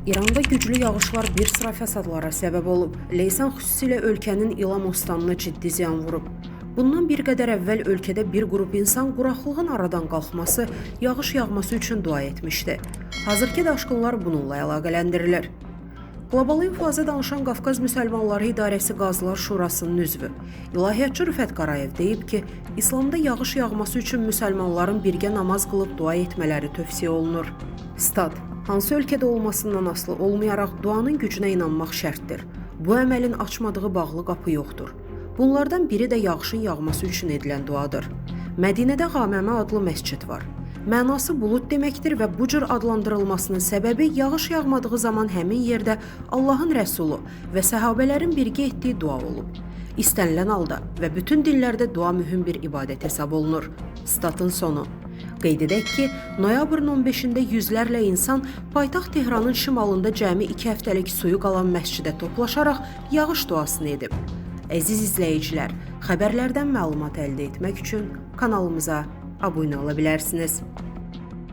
İranda güclü yağışlar bir sıra fəsadlara səbəb olub. Leysan xüsusilə ölkənin İlam Ostanına ciddi ziyan vurub. Bundan bir qədər əvvəl ölkədə bir qrup insan quraqlığın aradan qalxması, yağış yağması üçün dua etmişdi. Hazırki daşqınlar bununla əlaqələndirilir. Qlobal İnfazə danışan Qafqaz Müsəlmanları İdarəsi Qazılar Şurasının üzvü İlahiyyatçı Rüfət Qarayev deyib ki, İslamda yağış yağması üçün müsəlmanların birgə namaz qılıb dua etmələri tövsiyə olunur. Stat: hansı ölkədə olmasından asılı olmayaraq duanın gücünə inanmaq şərtdir. Bu əməlin açmadığı bağlı qapı yoxdur. Bunlardan biri də yağışın yağması üçün edilən duadır. Mədinədə Qaməmə adlı məscid var. Mənası bulud deməkdir və bu cür adlandırılmasının səbəbi yağış yağmadığı zaman həmin yerdə Allahın Rəsulu və səhabələrin birgə etdiyi dua olub. İstənilən halda və bütün dillərdə dua mühüm bir ibadət hesab olunur. Statın sonu. Qeyd edək ki, noyabrın 15-də yüzlərlə insan paytaxt Tehranın şimalında cəmi 2 həftəlik suyu qalan məscidə toplaşaraq yağış duasını edib. Əziz izləyicilər, xəbərlərdən məlumat əldə etmək üçün kanalımıza abunə ola bilərsiniz.